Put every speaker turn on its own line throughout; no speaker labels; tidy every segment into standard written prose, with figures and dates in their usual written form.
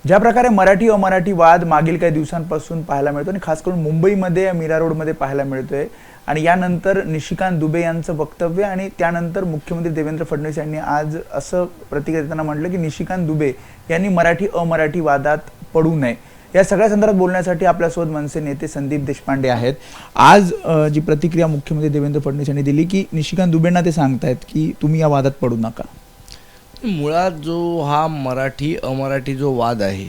ज्या प्रकारे मराठी अमराठी वाद मागील काही दिवसांपासून पाहायला मिळतो आणि खास करून मुंबईमध्ये मीरा रोडमध्ये पाहायला मिळतोय आणि यानंतर निशिकांत दुबे यांचं वक्तव्य आणि त्यानंतर मुख्यमंत्री देवेंद्र फडणवीस यांनी आज असं प्रतिक्रिया देताना म्हटलं की निशिकांत दुबे यांनी मराठी अमराठी वादात पडू नये। या सगळ्या संदर्भात बोलण्यासाठी आपल्यासोबत मनसे नेते संदीप देशपांडे आहेत। आज जी प्रतिक्रिया मुख्यमंत्री देवेंद्र फडणवीस यांनी दिली की निशिकांत दुबेंना ते सांगतायत की तुम्ही या वादात पडू नका।
मुळात जो हा मराठी अमराठी जो वाद आहे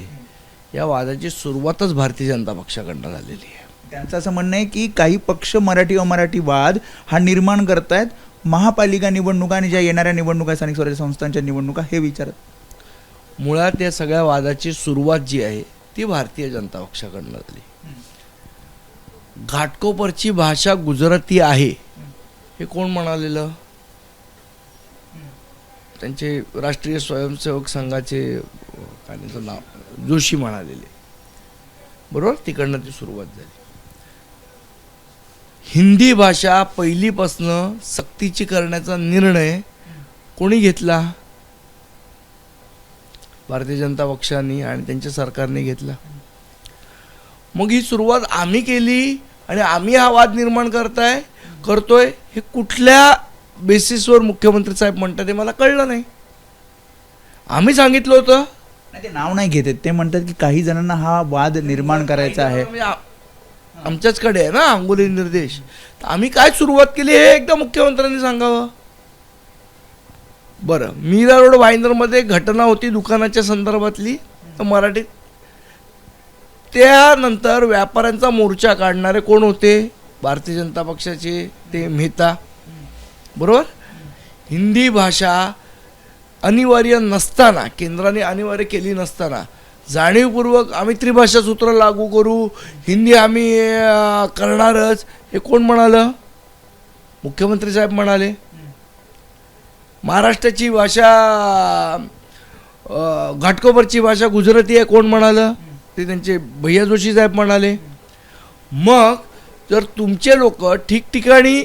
या वादाची सुरुवातच भारतीय जनता पक्षाकडनं झालेली आहे।
त्यांचं असं म्हणणं आहे की काही पक्ष मराठी अमराठी वाद हा निर्माण करतायत, महापालिका निवडणुका आणि ज्या येणाऱ्या निवडणुका स्थानिक स्वराज्य संस्थांच्या निवडणुका हे विचारत।
मुळात या सगळ्या वादाची सुरुवात जी आहे ती भारतीय जनता पक्षाकडनं झाली। घाटकोपरची भाषा गुजराती आहे हे कोण म्हणालेलं? त्यांचे राष्ट्रीय स्वयंसेवक संघाचे काय त्यांचं नाव जोशी म्हणालेले, बरोबर? तिकडनं ती सुरुवात झाली। हिंदी भाषा पहिलीपासनं सक्तीची करण्याचा निर्णय कोणी घेतला? भारतीय जनता पक्षाने आणि त्यांच्या सरकारने घेतला। मग ही सुरुवात आम्ही केली आणि आम्ही हा वाद निर्माण करतोय हे कुठल्या बेसिसवर मुख्यमंत्री साहेब म्हणतात ते मला कळलं नाही। आम्ही सांगितलं होतं,
ते नाव नाही घेत, ते म्हणतात की काही जणांना हा वाद निर्माण करायचा आहे।
आमच्याचकडे आहे ना अंगुली निर्देश, तर आम्ही काय सुरुवात केली हे एकदा मुख्यमंत्र्यांनी सांगावं। बरं, मीरा रोड भाईंदरमध्ये घटना होती दुकानाच्या संदर्भातली, तर मराठीत त्यानंतर व्यापाऱ्यांचा मोर्चा काढणारे कोण होते? भारतीय जनता पक्षाचे ते मेहता, बरोबर? हिंदी भाषा अनिवार्य नसताना, केंद्राने अनिवार्य केली नसताना जाणीवपूर्वक आम्ही त्रिभाषा सूत्र लागू करू, हिंदी आम्ही करणारच हे कोण म्हणालं? मुख्यमंत्री साहेब म्हणाले। महाराष्ट्राची भाषा घाटकोपरची भाषा गुजराती आहे कोण म्हणालं? ते त्यांचे भैया जोशी साहेब म्हणाले। मग जर तुमचे लोक ठिकठिकाणी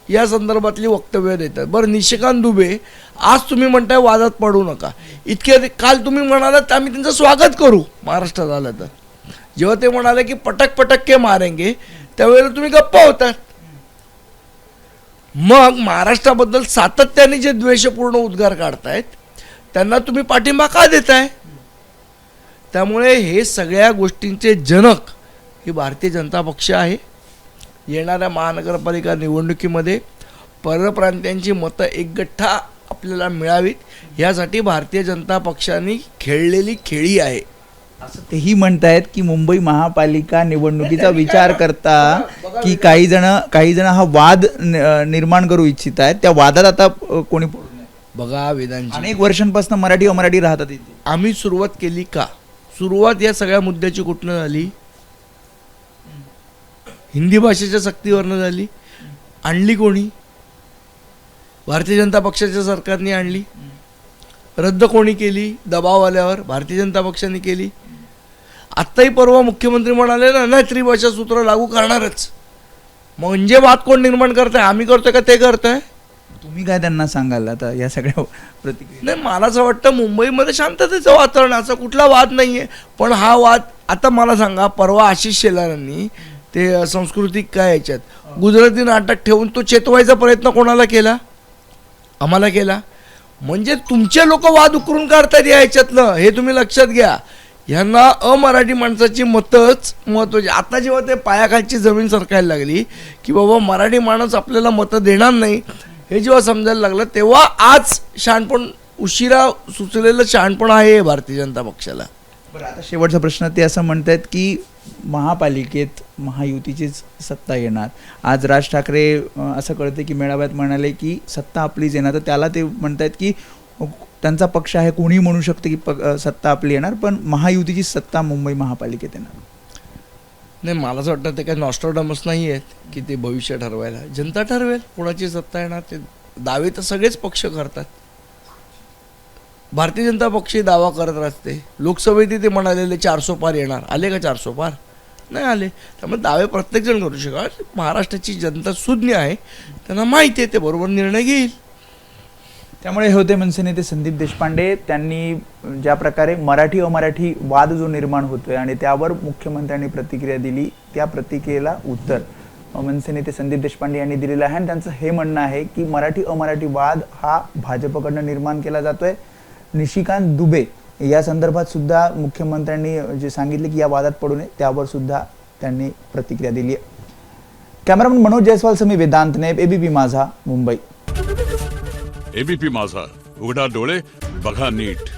या संदर्भातली वक्तव्य देतात, बरं निशिकांत दुबे आज तुम्ही म्हणताय वादात पडू नका, इतके काल तुम्ही म्हणालात आम्ही त्यांचं स्वागत करू महाराष्ट्रात आलं तर, जेव्हा ते म्हणाले की पटक पटक के मारेंगे त्यावेळेला तुम्ही गप्प होतात। मग महाराष्ट्राबद्दल सातत्याने जे द्वेषपूर्ण उद्गार काढतायत त्यांना तुम्ही पाठिंबा का देताय? त्यामुळे हे सगळ्या गोष्टींचे जनक ही भारतीय जनता पक्ष आहे। येणाऱ्या महानगरपालिका निवडणुकीमध्ये परप्रांतीयांची मतं एकगठ्ठा आपल्याला मिळावीत यासाठी भारतीय जनता पक्षाने खेळलेली खेळी आहे
असं तेही म्हणतायत की मुंबई महापालिका निवडणुकीचा विचार करता की काही जण हा वाद निर्माण करू इच्छित आहेत, त्या वादात आता कोणी पडू नये।
बघा विधानजी,
अनेक वर्षांपासून मराठी अमराठी राहतात इथे।
आम्ही सुरुवात केली का? सुरुवात या सगळ्या मुद्द्याची कुठनं झाली? हिंदी भाषेच्या सक्तीवरनं झाली। आणली कोणी? भारतीय जनता पक्षाच्या सरकारने आणली। रद्द कोणी केली? दबाव आल्यावर भारतीय जनता पक्षाने केली। आत्ताही परवा मुख्यमंत्री म्हणाले ना, नाही त्रिभाषा सूत्र लागू करणारच। म्हणजे वाद कोण निर्माण करताय? आम्ही करतोय का ते करताय?
तुम्ही काय त्यांना सांगाल आता या सगळ्या प्रतिक्रिया?
नाही, मला असं वाटतं मुंबईमध्ये शांततेचं वातावरण, असा कुठला वाद नाहीये। पण हा वाद आता मला सांगा, परवा आशिष शेलारांनी ते सांस्कृतिक काय याच्यात गुजराती नाटक ठेवून तो चेतवायचा प्रयत्न कोणाला केला? आम्हाला केला। म्हणजे तुमचे लोक वाद उकरून काढतात या ह्याच्यातलं, हे तुम्ही लक्षात घ्या। ह्यांना अमराठी माणसाची मतच महत्त्वाची। आता जेव्हा ते पायाखालची जमीन सरकायला लागली की बाबा मराठी माणूस आपल्याला मतं देणार नाही हे जेव्हा समजायला लागलं, तेव्हा आज शहाणपण, उशिरा सुचलेलं शहाणपण आहे भारतीय जनता पक्षाला।
बरं, आता शेवटचा प्रश्न, ते असं म्हणतात की महापालिकेत महायुतीचीच सत्ता येणार। आज राज ठाकरे असं कळते की मेळाव्यात म्हणाले की सत्ता आपलीच येणार, तर त्याला ते म्हणतात की त्यांचा पक्ष आहे, कोणी म्हणू शकते की सत्ता आपली येणार, पण महायुतीची सत्ता मुंबई महापालिकेत येणार।
नाही, मला असं वाटतं ते काही नॉस्ट्राडमस नाही आहेत की ते भविष्य ठरवायला। जनता ठरवेल कोणाची सत्ता येणार ते। दावे तर सगळेच पक्ष करतात। भारतीय जनता पक्ष दावा करत राहते। लोकसभेत ते म्हणालेले 400 पार येणार, आले का 400 पार? नाही आले। त्यामुळे दावे प्रत्येकजण करू शकतात। महाराष्ट्राची जनता सुज्ञ आहे, त्यांना माहिती आहे, ते बरोबर निर्णय घेईल।
त्यामुळे हे होते मनसे नेते संदीप देशपांडे. त्यांनी ज्या प्रकारे मराठी अमराठी वाद जो निर्माण होतोय आणि त्यावर मुख्यमंत्र्यांनी प्रतिक्रिया दिली, त्या प्रतिक्रियेला उत्तर मनसे नेते संदीप देशपांडे यांनी दिलेलं आहे. आणि त्यांचं हे म्हणणं आहे की मराठी अमराठी वाद हा भाजपकडनं निर्माण केला जातोय. निशिकांत दुबे या संदर्भात सुद्धा मुख्यमंत्र्यांनी जे सांगितले की या वादात पडू नये, त्यावर सुद्धा त्यांनी प्रतिक्रिया दिली आहे. कॅमेरामन मनोज जयस्वाल समी वेदांत नेब, एबीपी माझा, मुंबई.
एबीपी माझा, उघडा डोळे बघा नीट.